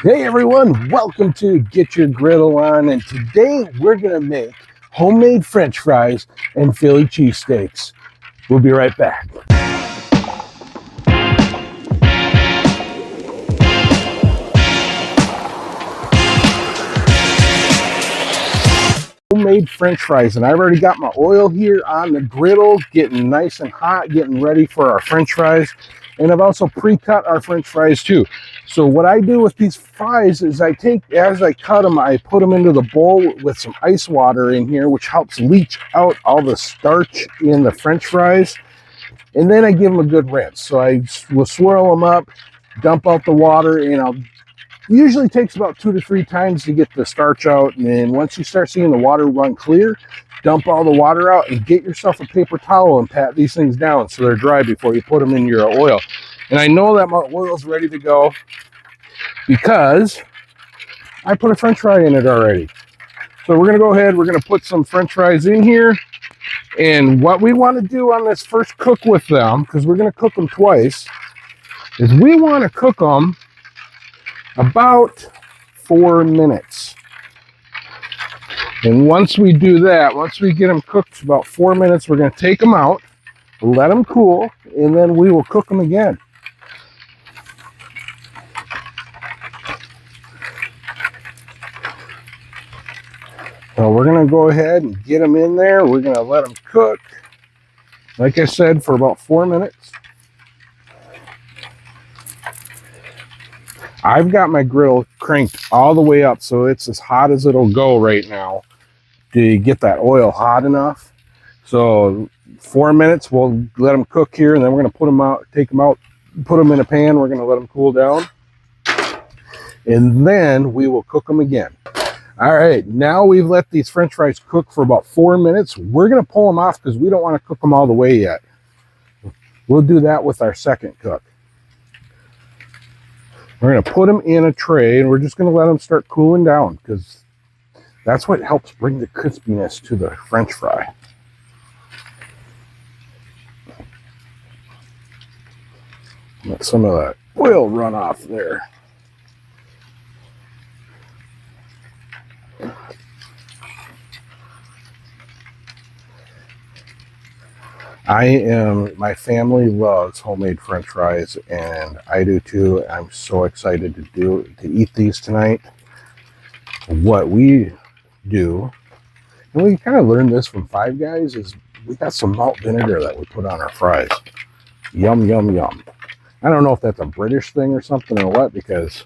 Hey everyone, welcome to Get Your Griddle On, and today we're going to make homemade french fries and Philly cheesesteaks. We'll be right back. Homemade french fries, and I've already got my oil here on the griddle, getting nice and hot, getting ready for our french fries. And I've also pre-cut our french fries too. So what I do with these fries is as I cut them, I put them into the bowl with some ice water in here, which helps leach out all the starch in the french fries. And then I give them a good rinse. So I will swirl them up, dump out the water, and usually takes about 2 to 3 times to get the starch out. And then once you start seeing the water run clear, dump all the water out and get yourself a paper towel and pat these things down so they're dry before you put them in your oil. And I know that my oil's ready to go because I put a french fry in it already. So we're going to go ahead, we're going to put some french fries in here. And what we want to do on this first cook with them, because we're going to cook them twice, is we want to cook them about 4 minutes. And once we do that, once we get them cooked about 4 minutes, we're going to take them out, let them cool, and then we will cook them again. So we're going to go ahead and get them in there. We're going to let them cook, like I said, for about 4 minutes. I've got my griddle cranked all the way up so it's as hot as it'll go right now to get that oil hot enough. So 4 minutes, we'll let them cook here, and then we're going to put them out, take them out, put them in a pan. We're going to let them cool down, and then we will cook them again. All right, now we've let these french fries cook for about 4 minutes. We're going to pull them off because we don't want to cook them all the way yet. We'll do that with our second cook. We're going to put them in a tray, and we're just going to let them start cooling down because that's what helps bring the crispiness to the french fry. Let some of that oil run off there. My family loves homemade french fries, and I do too. I'm so excited to eat these tonight. What we do, and we kind of learned this from Five Guys, is we got some malt vinegar that we put on our fries. Yum, yum, yum. I don't know if that's a British thing or something or what, because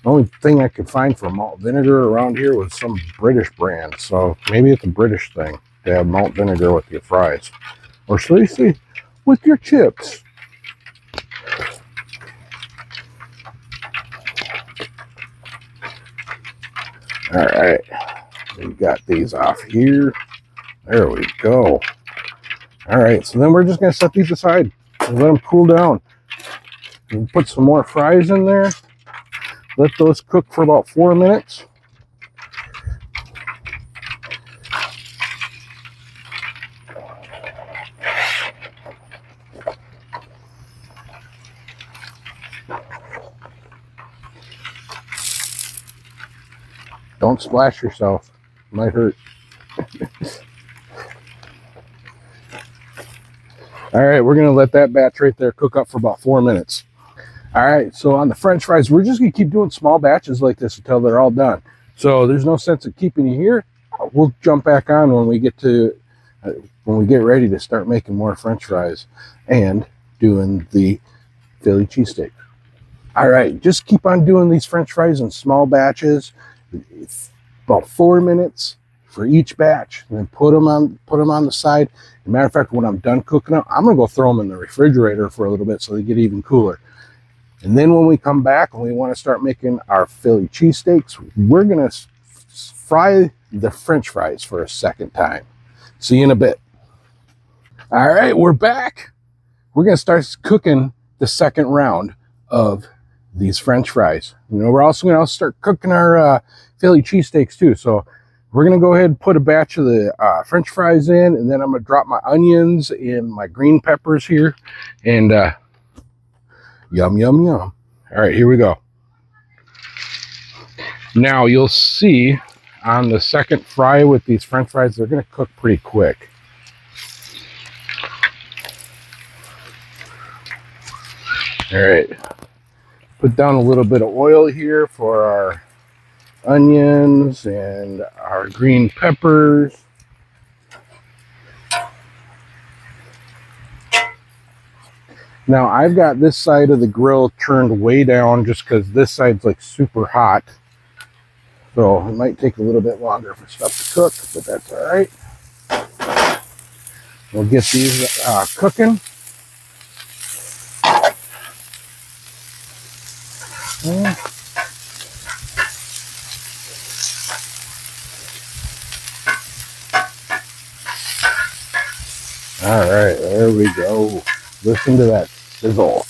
the only thing I could find for malt vinegar around here was some British brand. So maybe it's a British thing to have malt vinegar with your fries. Or should I say, with your chips. All right, we got these off here. There we go. All right, so then we're just gonna set these aside and let them cool down. We'll put some more fries in there. Let those cook for about 4 minutes. Don't splash yourself. It might hurt. All right, we're going to let that batch right there cook up for about 4 minutes. All right, so on the french fries, we're just going to keep doing small batches like this until they're all done. So there's no sense of keeping you here. We'll jump back on when we get ready to start making more french fries and doing the Philly cheesesteak. All right, just keep on doing these french fries in small batches. It's about 4 minutes for each batch, and then put them on the side. As a matter of fact, when I'm done cooking them, I'm gonna go throw them in the refrigerator for a little bit so they get even cooler. And then when we come back and we want to start making our Philly cheesesteaks, we're gonna fry the french fries for a second time. See you in a bit. All right, we're back. We're gonna start cooking the second round of these french fries. We're also going to start cooking our Philly cheesesteaks too. So we're going to go ahead and put a batch of the french fries in, and then I'm going to drop my onions and my green peppers here, and yum, yum, yum. All right, here we go. Now you'll see on the second fry with these French fries, they're going to cook pretty quick. All right, put down a little bit of oil here for our onions and our green peppers. Now I've got this side of the grill turned way down just because this side's like super hot. So it might take a little bit longer for stuff to cook, but that's all right. We'll get these cooking. All right, there we go. Listen to that sizzle.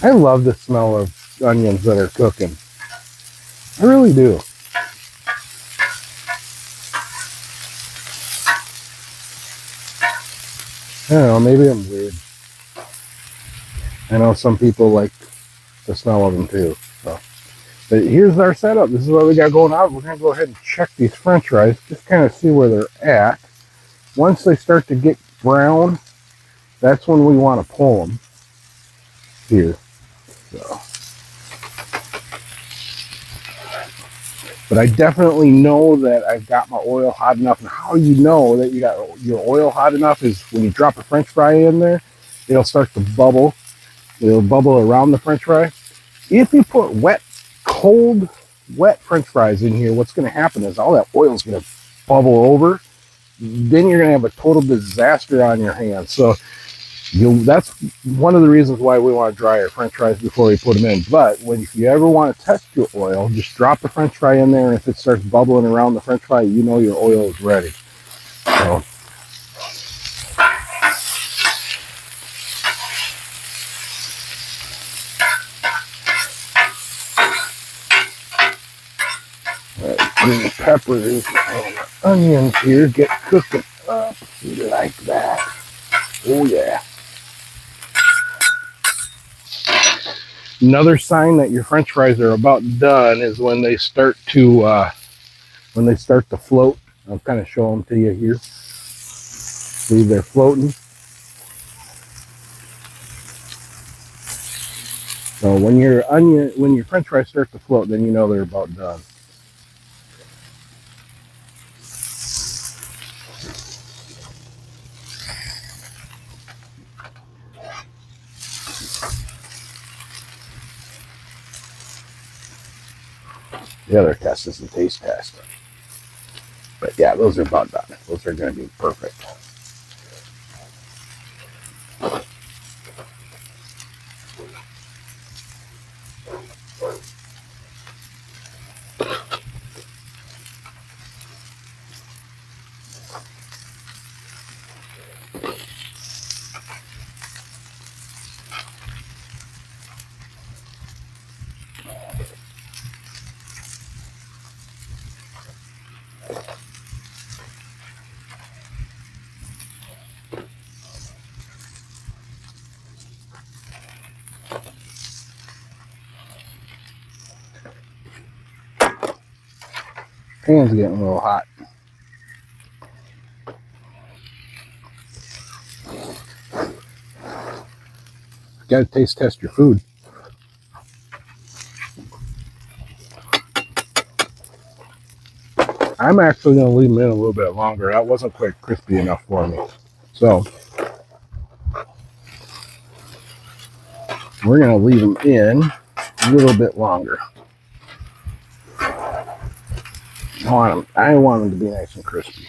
I love the smell of onions that are cooking. I really do. I don't know, maybe I'm weird. I know some people like the smell of them too. So, but here's our setup. This is what we got going on. We're going to go ahead and check these French fries, just kind of see where they're at. Once they start to get brown, that's when we want to pull them here. So, but I definitely know that I've got my oil hot enough. And how you know that you got your oil hot enough is when you drop a French fry in there, it'll start to bubble. It'll bubble around the French fry. If you put cold, wet French fries in here, what's going to happen is all that oil is going to bubble over. Then you're going to have a total disaster on your hands. So that's one of the reasons why we want to dry our French fries before we put them in. But if you ever want to test your oil, just drop the French fry in there, and if it starts bubbling around the French fry, you know your oil is ready. So, green peppers and onions here get cooking up like that. Oh yeah. Another sign that your French fries are about done is when they start to float. I'll kind of show them to you here. See, they're floating. So when your French fries start to float, then you know they're about done. The other test is the taste test. But yeah, those are about done. Those are going to be perfect. Pan's getting a little hot. Got to taste test your food. I'm actually going to leave them in a little bit longer. That wasn't quite crispy enough for me. So we're going to leave them in a little bit longer. I want them to be nice and crispy.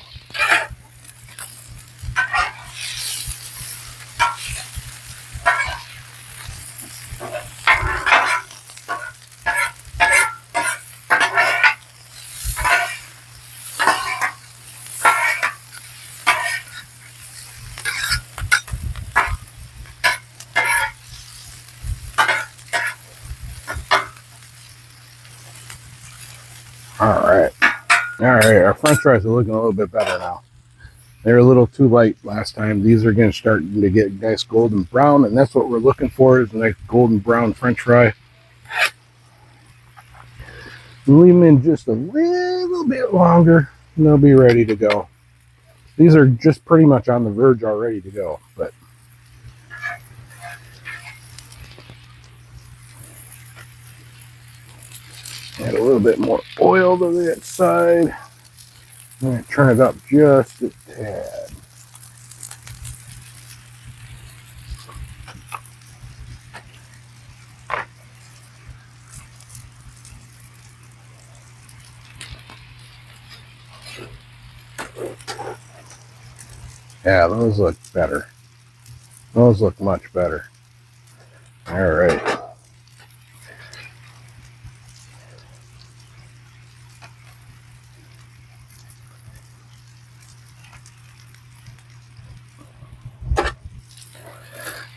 All right, our French fries are looking a little bit better now. They're a little too light last time. These are going to start to get nice golden brown, and that's what we're looking for, is a nice golden brown French fry. Leave them in just a little bit longer, and they'll be ready to go. These are just pretty much on the verge already to go, but add a little bit more oil to that side. I'm going to turn it up just a tad. Yeah, those look better. Those look much better. All right.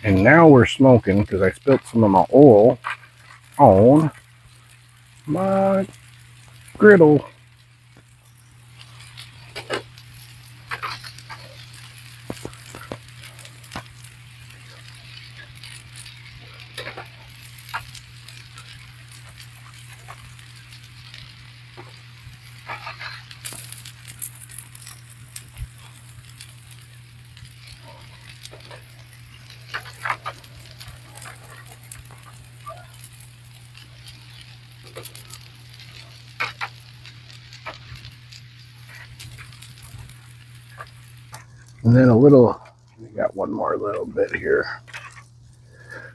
And now we're smoking, because I spilled some of my oil on my griddle. And then a little, we got one more little bit here.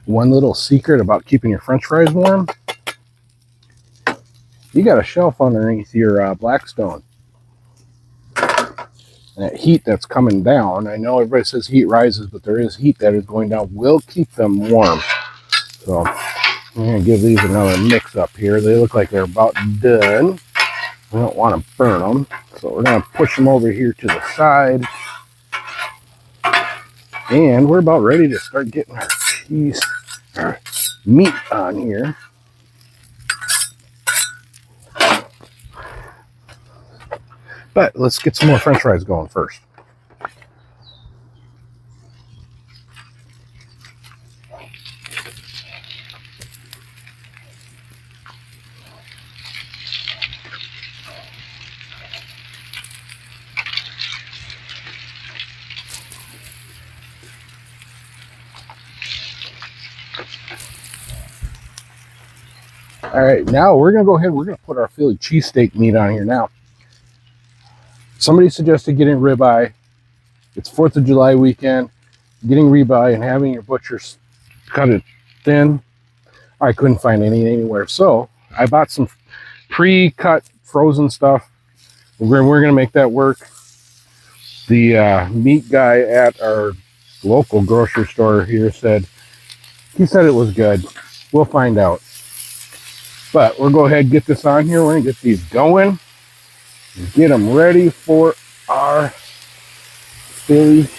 One little secret about keeping your French fries warm: you got a shelf underneath your Blackstone. And that heat that's coming down, I know everybody says heat rises, but there is heat that is going down, will keep them warm. So I'm going to give these another mix up here. They look like they're about done. We don't want to burn them, so we're going to push them over here to the side. And we're about ready to start getting our cheese, our meat on here. But let's get some more French fries going first. All right, now we're going to go ahead, we're going to put our Philly cheesesteak meat on here now. Somebody suggested getting ribeye. It's 4th of July weekend. Getting ribeye and having your butchers cut it thin, I couldn't find any anywhere. So I bought some pre-cut frozen stuff. We're going to make that work. The meat guy at our local grocery store here said it was good. We'll find out. But we'll go ahead and get this on here. We're going to get these going and get them ready for our Philly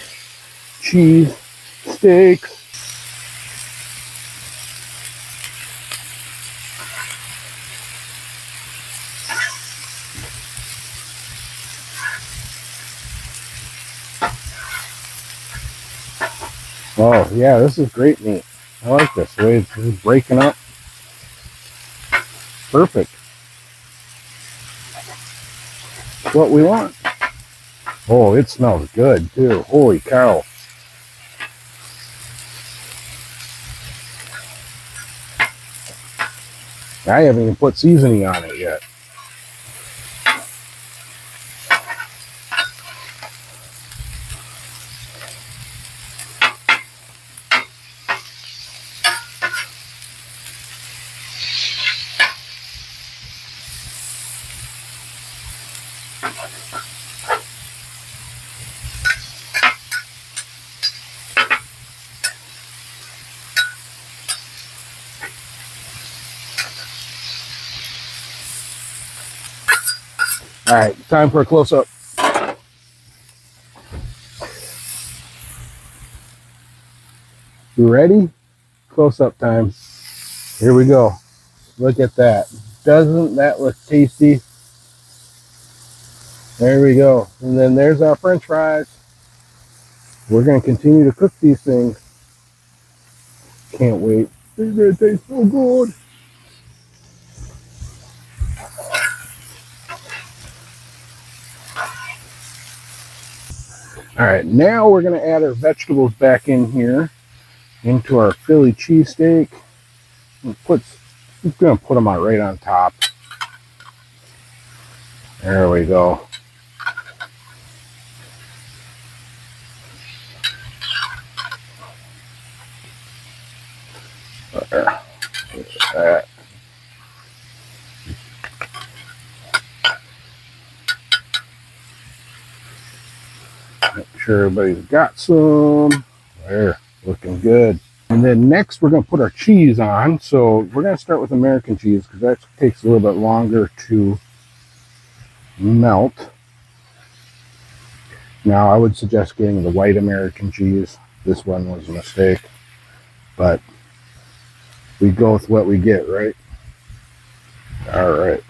cheese steaks. Oh yeah, this is great meat. I like this, the way it's breaking up. Perfect. What we want. Oh, it smells good too. Holy cow. I haven't even put seasoning on it yet. All right, time for a close-up. You ready? Close-up time. Here we go. Look at that. Doesn't that look tasty? There we go. And then there's our French fries. We're going to continue to cook these things. Can't wait. They're going to taste so good. All right, now we're going to add our vegetables back in here into our Philly cheesesteak. I'm going to put them right on top. There we go. There. That. Make sure everybody's got some. There, looking good. And then next we're going to put our cheese on. So we're going to start with American cheese because that takes a little bit longer to melt. Now I would suggest getting the white American cheese. This one was a mistake, but we go with what we get, right? All right.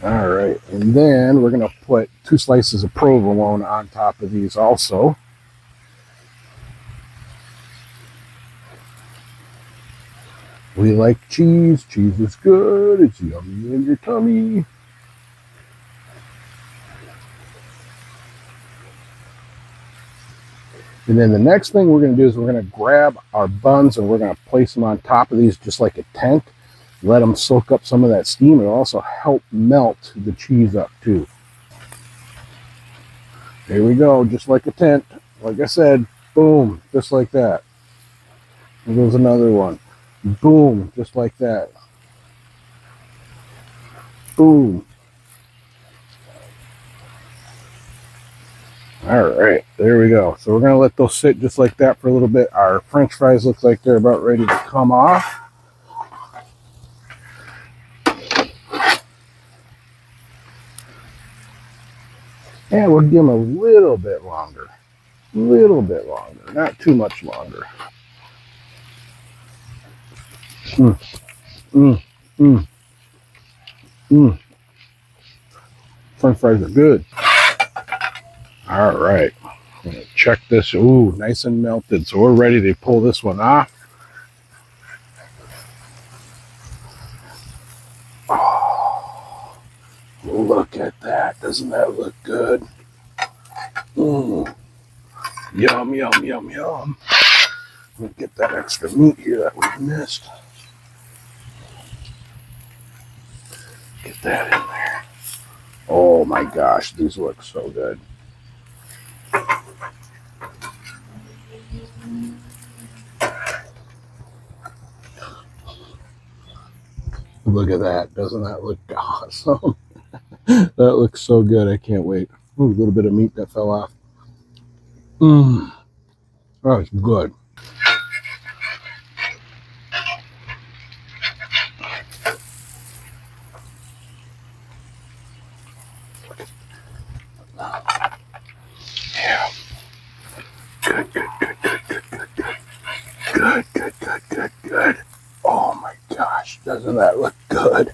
All right, and then we're going to put 2 slices of provolone on top of these also. We like cheese. Cheese is good. It's yummy in your tummy. And then the next thing we're going to do is we're going to grab our buns and we're going to place them on top of these just like a tent. Let them soak up some of that steam. It'll also help melt the cheese up too. Here we go, just like a tent. Like I said, boom, just like that. Here goes another one. Boom, just like that. Boom. All right, there we go. So we're going to let those sit just like that for a little bit. Our French fries look like they're about ready to come off. And we'll give them a little bit longer. A little bit longer, not too much longer. Mm, mm, mm, mm. French fries are good. All right, I'm gonna check this. Ooh, nice and melted. So we're ready to pull this one off. Oh, look at that. Doesn't that look good? Mm. Yum, yum, yum, yum. Let me get that extra meat here that we missed. Get that in there. Oh my gosh, these look so good. Look at that. Doesn't that look awesome? That looks so good. I can't wait. Ooh, a little bit of meat that fell off. Mmm. Oh, it's good. Yeah. Good, good, good, good, good, good, good. Good, good, good, good, good. Oh my gosh, doesn't that look good?